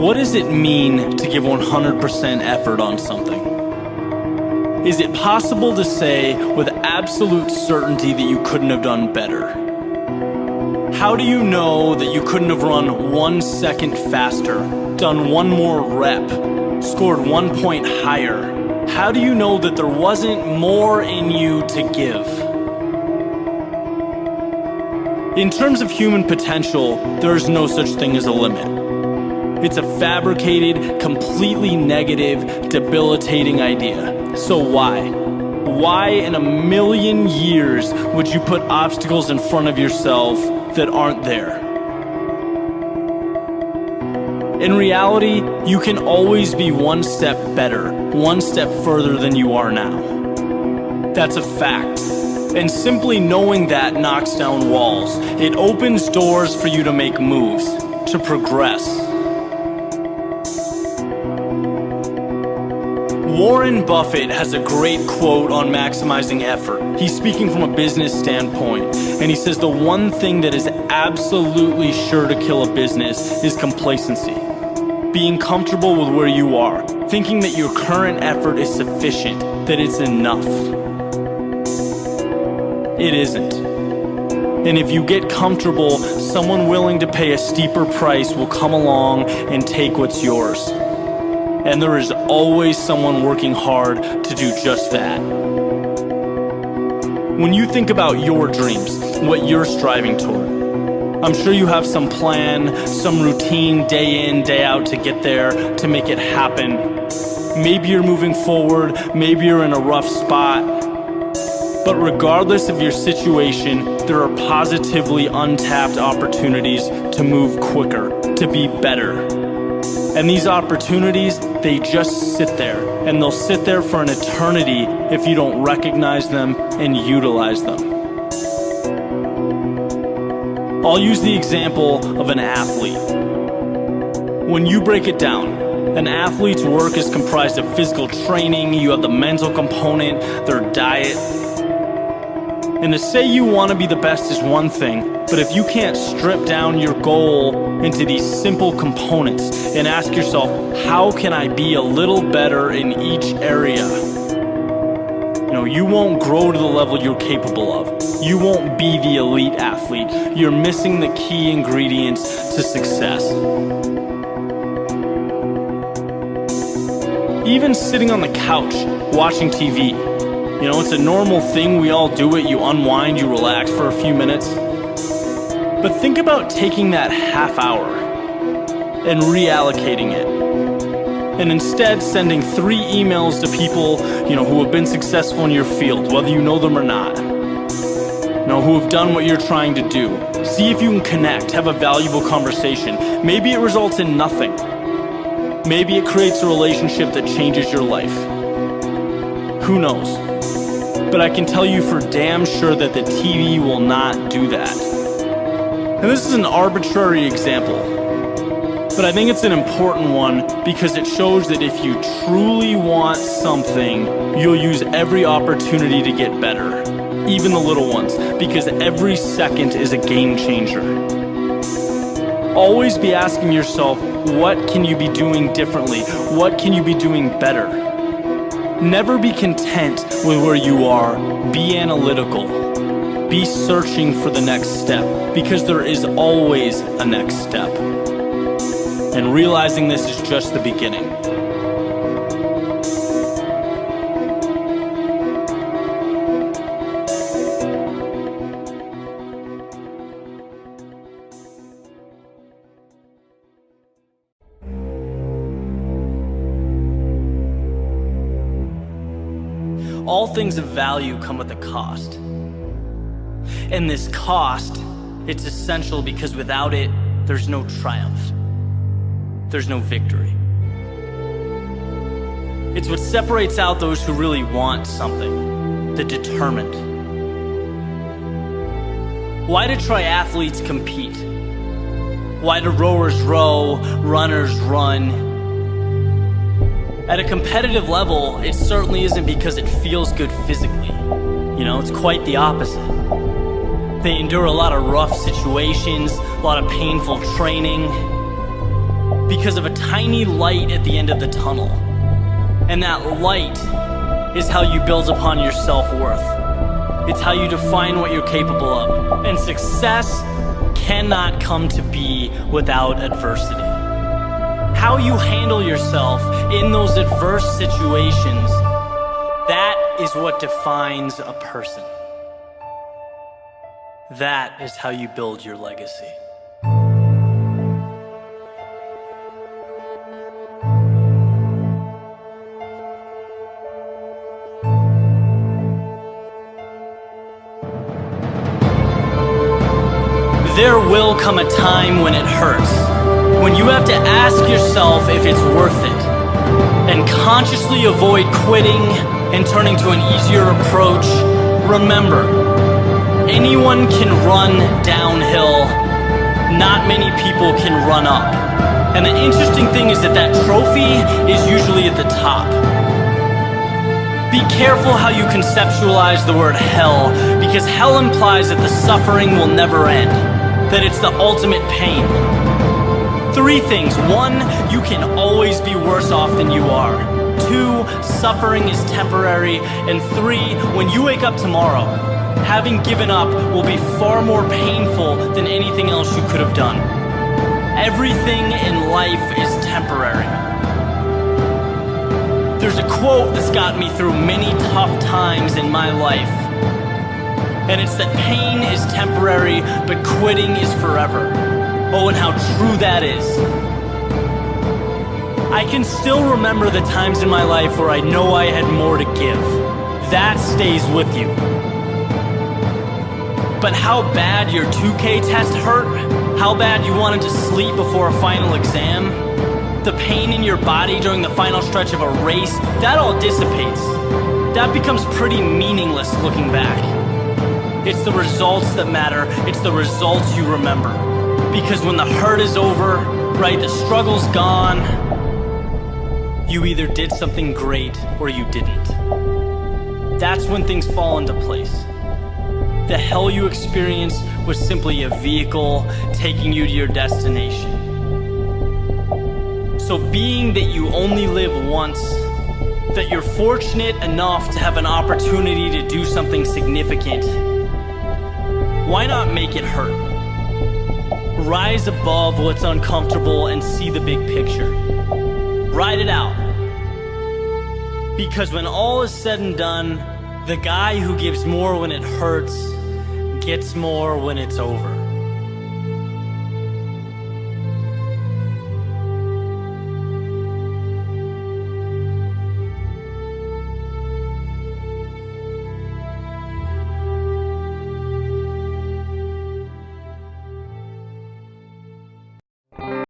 What does it mean to give 100% effort on something? Is it possible to say with absolute certainty that you couldn't have done better? How do you know that you couldn't have run 1 second faster, done 1 more rep, scored 1 point higher? How do you know that there wasn't more in you to give? In terms of human potential, there is no such thing as a limit. It's a fabricated, completely negative, debilitating idea. So why? Why in a million years would you put obstacles in front of yourself that aren't there? In reality, you can always be 1 step better, 1 step further than you are now. That's a fact. And simply knowing that knocks down walls. It opens doors for you to make moves, to progress. Warren Buffett has a great quote on maximizing effort. He's speaking from a business standpoint, and he says the one thing that is absolutely sure to kill a business is complacency. Being comfortable with where you are, thinking that your current effort is sufficient, that it's enough. It isn't. And if you get comfortable, someone willing to pay a steeper price will come along and take what's yours. And there is always someone working hard to do just that. When you think about your dreams, what you're striving toward, I'm sure you have some plan, some routine day in, day out to get there, to make it happen. Maybe you're moving forward, maybe you're in a rough spot. But regardless of your situation, there are positively untapped opportunities to move quicker, to be better. And these opportunities, they just sit there, and they'll sit there for an eternity if you don't recognize them and utilize them. I'll use the example of an athlete. When you break it down, an athlete's work is comprised of physical training, you have the mental component, their diet. And to say you want to be the best is one thing, but if you can't strip down your goal into these simple components and ask yourself, how can I be a little better in each area? You won't grow to the level you're capable of. You won't be the elite athlete. You're missing the key ingredients to success. Even sitting on the couch, watching TV, it's a normal thing, we all do it, you unwind, you relax for a few minutes. But think about taking that half hour and reallocating it. And instead sending 3 emails to people, who have been successful in your field, whether you know them or not. Who have done what you're trying to do. See if you can connect, have a valuable conversation. Maybe it results in nothing. Maybe it creates a relationship that changes your life. Who knows? But I can tell you for damn sure that the TV will not do that. And this is an arbitrary example, but I think it's an important one because it shows that if you truly want something, you'll use every opportunity to get better, even the little ones, because every second is a game changer. Always be asking yourself, what can you be doing differently? What can you be doing better? Never be content with where you are. Be analytical. Be searching for the next step, because there is always a next step. And realizing this is just the beginning. All things of value come with a cost. And this cost, it's essential because without it, there's no triumph. There's no victory. It's what separates out those who really want something, the determined. Why do triathletes compete? Why do rowers row, runners run? At a competitive level, it certainly isn't because it feels good physically. It's quite the opposite. They endure a lot of rough situations, a lot of painful training. because of a tiny light at the end of the tunnel. And that light is how you build upon your self-worth. It's how you define what you're capable of. And success cannot come to be without adversity. How you handle yourself in those adverse situations, that is what defines a person. That is how you build your legacy. There will come a time when it hurts, when you have to ask yourself if it's worth it, and consciously avoid quitting and turning to an easier approach. Remember, anyone can run downhill, not many people can run up. And the interesting thing is that trophy is usually at the top. Be careful how you conceptualize the word hell, because hell implies that the suffering will never end, that it's the ultimate pain. 3 things. 1, you can always be worse off than you are. 2, suffering is temporary. And 3, when you wake up tomorrow, having given up will be far more painful than anything else you could have done. Everything in life is temporary. There's a quote that's got me through many tough times in my life. And it's that pain is temporary, but quitting is forever. Oh, and how true that is. I can still remember the times in my life where I know I had more to give. That stays with you. But how bad your 2K test hurt, how bad you wanted to sleep before a final exam, the pain in your body during the final stretch of a race, that all dissipates. That becomes pretty meaningless looking back. It's the results that matter. It's the results you remember. Because when the hurt is over, right, the struggle's gone, you either did something great or you didn't. That's when things fall into place. The hell you experienced was simply a vehicle taking you to your destination. So being that you only live once, that you're fortunate enough to have an opportunity to do something significant, why not make it hurt? Rise above what's uncomfortable and see the big picture. Ride it out. Because when all is said and done, the guy who gives more when it hurts gets more when it's over.